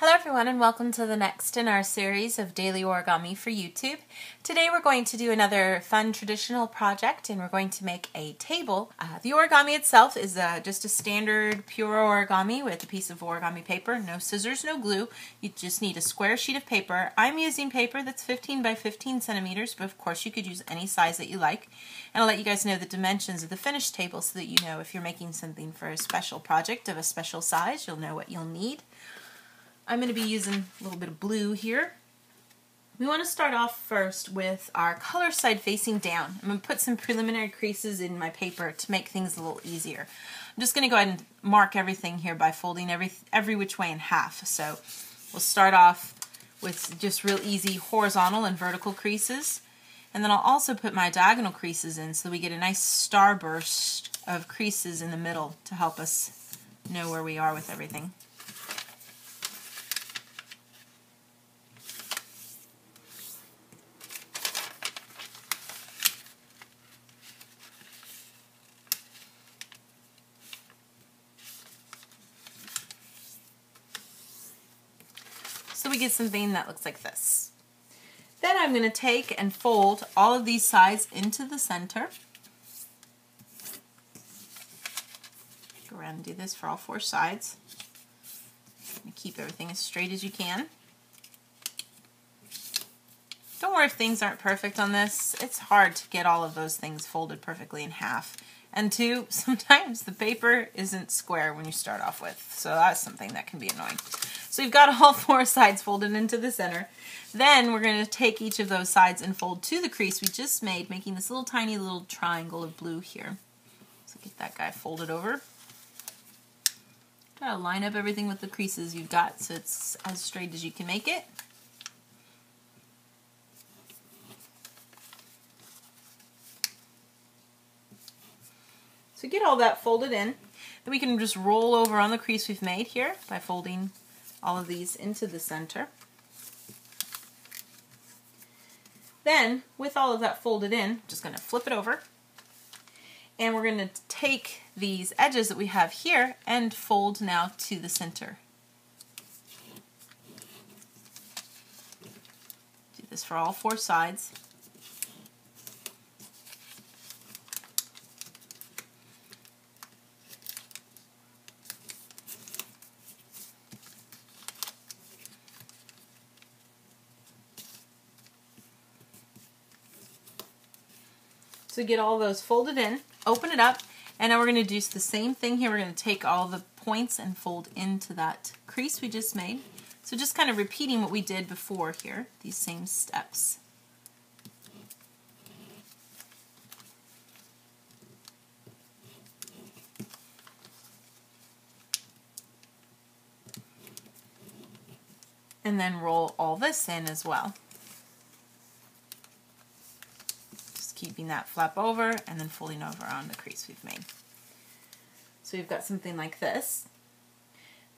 Hello everyone and welcome to the next in our series of daily origami for YouTube. Today we're going to do another fun traditional project and we're going to make a table. The origami itself is just a standard pure origami with a piece of origami paper, no scissors, no glue. You just need a square sheet of paper. I'm using paper that's 15 by 15 centimeters, but of course you could use any size that you like. And I'll let you guys know the dimensions of the finished table so that you know if you're making something for a special project of a special size, you'll know what you'll need. I'm going to be using a little bit of blue here. We want to start off first with our color side facing down. I'm going to put some preliminary creases in my paper to make things a little easier. I'm just going to go ahead and mark everything here by folding every which way in half. So we'll start off with just real easy horizontal and vertical creases. And then I'll also put my diagonal creases in so that we get a nice starburst of creases in the middle to help us know where we are with everything. So we get something that looks like this. Then I'm going to take and fold all of these sides into the center. Go around and do this for all four sides. And keep everything as straight as you can. Don't worry if things aren't perfect on this. It's hard to get all of those things folded perfectly in half. And two, sometimes the paper isn't square when you start off with. So that's something that can be annoying. So you've got all four sides folded into the center. Then we're going to take each of those sides and fold to the crease we just made, making this little tiny little triangle of blue here. So get that guy folded over. Try to line up everything with the creases you've got so it's as straight as you can make it. So get all that folded in. Then we can just roll over on the crease we've made here by folding all of these into the center. Then, with all of that folded in, just going to flip it over. And we're going to take these edges that we have here and fold now to the center. Do this for all four sides. So get all those folded in, open it up, and now we're going to do the same thing here. We're going to take all the points and fold into that crease we just made. So just kind of repeating what we did before here, these same steps. And then roll all this in as well. Keeping that flap over and then folding over on the crease we've made. So we've got something like this.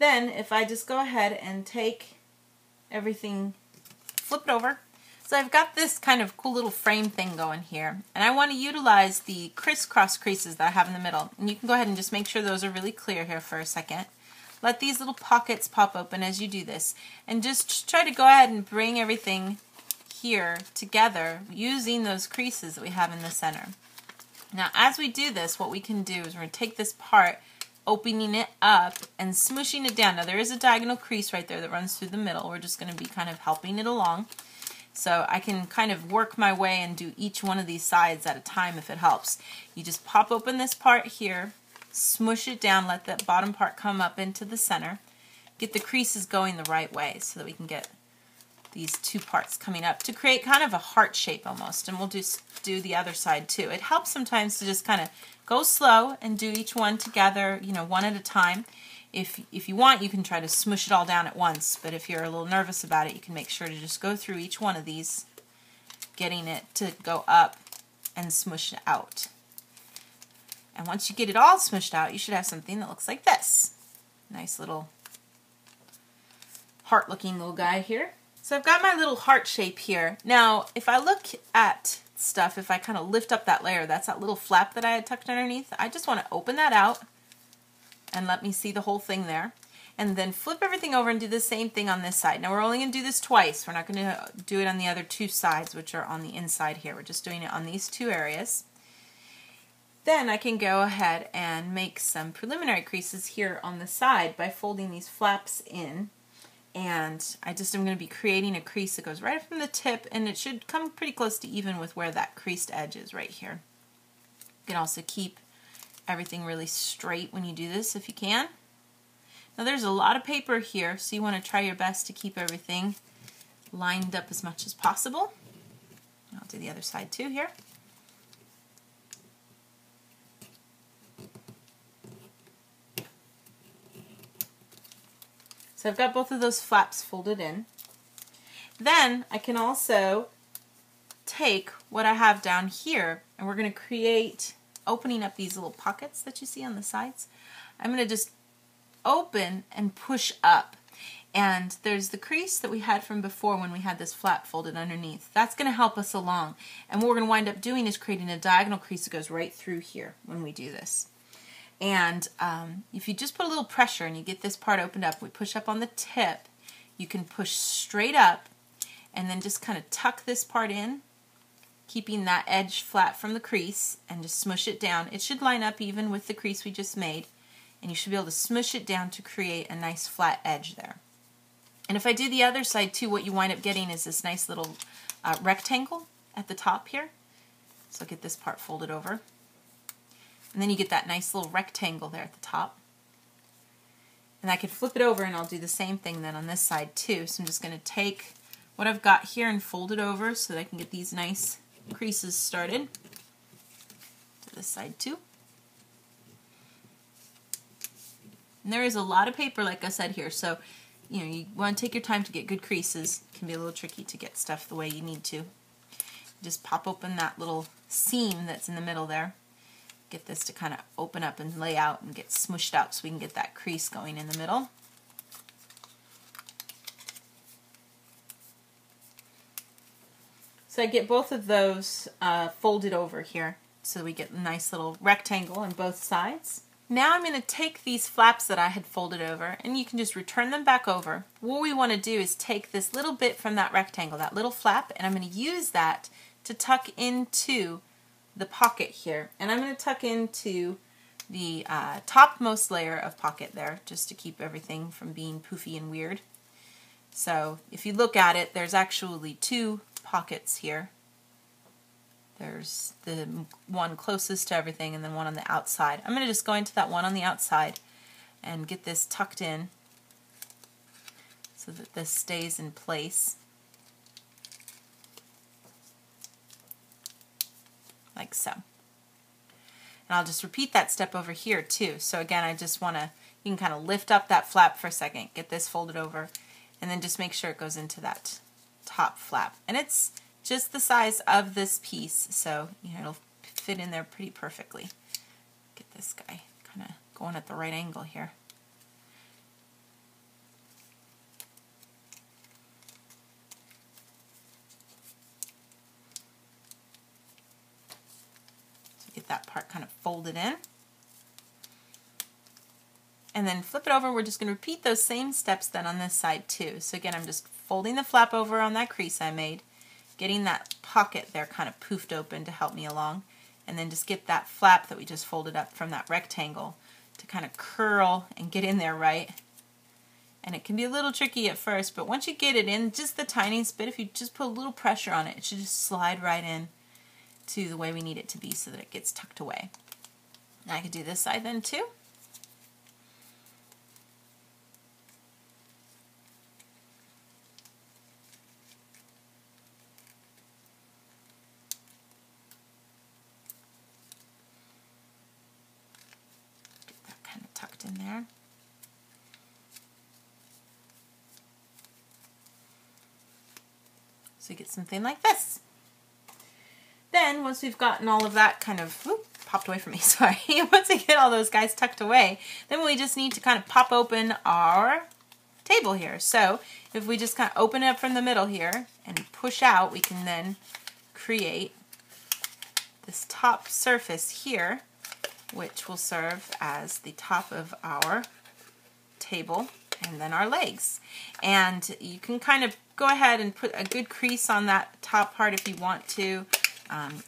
Then if I just go ahead and take everything, flip it over. So I've got this kind of cool little frame thing going here, and I want to utilize the crisscross creases that I have in the middle. And you can go ahead and just make sure those are really clear here for a second. Let these little pockets pop open as you do this, and just try to go ahead and bring everything here together using those creases that we have in the center. Now as we do this, what we can do is we're going to take this part, opening it up and smooshing it down. Now there is a diagonal crease right there that runs through the middle. We're just going to be kind of helping it along. So I can kind of work my way and do each one of these sides at a time if it helps. You just pop open this part here, smoosh it down, let that bottom part come up into the center. Get the creases going the right way so that we can get these two parts coming up to create kind of a heart shape almost, and we'll just do the other side too. It helps sometimes to just kind of go slow and do each one together, you know, one at a time. If you want, you can try to smush it all down at once, but if you're a little nervous about it, you can make sure to just go through each one of these, getting it to go up and smush it out. And once you get it all smushed out, you should have something that looks like this. Nice little heart looking little guy here. So I've got my little heart shape here. Now, if I look at stuff, if I kind of lift up that layer, that's that little flap that I had tucked underneath, I just want to open that out and let me see the whole thing there. And then flip everything over and do the same thing on this side. Now we're only going to do this twice. We're not going to do it on the other two sides, which are on the inside here. We're just doing it on these two areas. Then I can go ahead and make some preliminary creases here on the side by folding these flaps in. And I just am going to be creating a crease that goes right from the tip, and it should come pretty close to even with where that creased edge is right here. You can also keep everything really straight when you do this if you can. Now there's a lot of paper here, so you want to try your best to keep everything lined up as much as possible. I'll do the other side too here. So I've got both of those flaps folded in. Then I can also take what I have down here, and we're going to create, opening up these little pockets that you see on the sides. I'm going to just open and push up. And there's the crease that we had from before when we had this flap folded underneath. That's going to help us along. And what we're going to wind up doing is creating a diagonal crease that goes right through here when we do this. And if you just put a little pressure and you get this part opened up, we push up on the tip, you can push straight up and then just kind of tuck this part in, keeping that edge flat from the crease, and just smush it down. It should line up even with the crease we just made, and you should be able to smush it down to create a nice flat edge there. And if I do the other side too, what you wind up getting is this nice little rectangle at the top here. So I'll get this part folded over. And then you get that nice little rectangle there at the top. And I can flip it over and I'll do the same thing then on this side too. So I'm just going to take what I've got here and fold it over so that I can get these nice creases started. To this side too. And there is a lot of paper, like I said here, so you want to take your time to get good creases. It can be a little tricky to get stuff the way you need to. Just pop open that little seam that's in the middle there. Get this to kind of open up and lay out and get smushed out so we can get that crease going in the middle. So I get both of those folded over here so we get a nice little rectangle on both sides. Now I'm going to take these flaps that I had folded over, and you can just return them back over. What we want to do is take this little bit from that rectangle, that little flap, and I'm going to use that to tuck into the pocket here. And I'm going to tuck into the topmost layer of pocket there, just to keep everything from being poofy and weird. So if you look at it, there's actually two pockets here. There's the one closest to everything and then one on the outside. I'm going to just go into that one on the outside and get this tucked in so that this stays in place. Like so. And I'll just repeat that step over here too. So again, I just want to, you can kind of lift up that flap for a second, get this folded over, and then just make sure it goes into that top flap. And it's just the size of this piece, so it'll fit in there pretty perfectly. Get this guy kind of going at the right angle here. So get that part kind of folded in. And then flip it over. We're just going to repeat those same steps then on this side too. So again, I'm just folding the flap over on that crease I made, getting that pocket there kind of poofed open to help me along, and then just get that flap that we just folded up from that rectangle to kind of curl and get in there right. And it can be a little tricky at first, but once you get it in just the tiniest bit, if you just put a little pressure on it, it should just slide right in to the way we need it to be so that it gets tucked away. And I could do this side then too. Tucked in there. So you get something like this. Then once we've gotten all of that kind of, whoop, popped away from me, sorry. Once we get all those guys tucked away, then we just need to kind of pop open our table here. So if we just kind of open it up from the middle here and push out, we can then create this top surface here, which will serve as the top of our table. and then our legs. And you can kind of go ahead and put a good crease on that top part if you want to.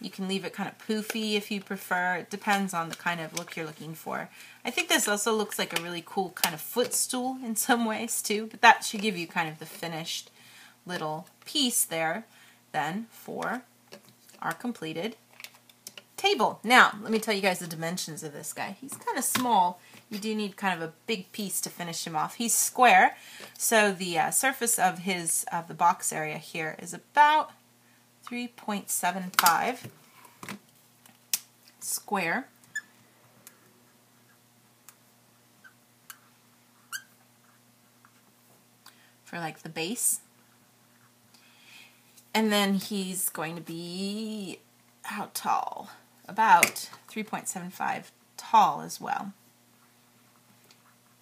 You can leave it kind of poofy if you prefer. It depends on the kind of look you're looking for. I think this also looks like a really cool kind of footstool in some ways too, but that should give you kind of the finished little piece there then for our completed table. Now, let me tell you guys the dimensions of this guy. He's kind of small. You do need kind of a big piece to finish him off. He's square, so the surface of the box area here is about 3.75 square. For like the base. And then he's going to be how tall? About 3.75 tall as well.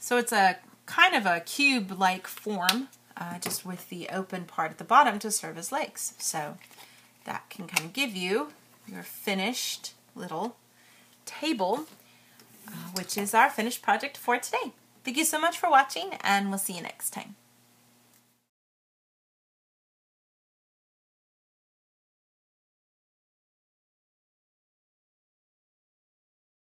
So it's a kind of a cube-like form, just with the open part at the bottom to serve as legs. So that can kind of give you your finished little table, which is our finished project for today. Thank you so much for watching, and we'll see you next time.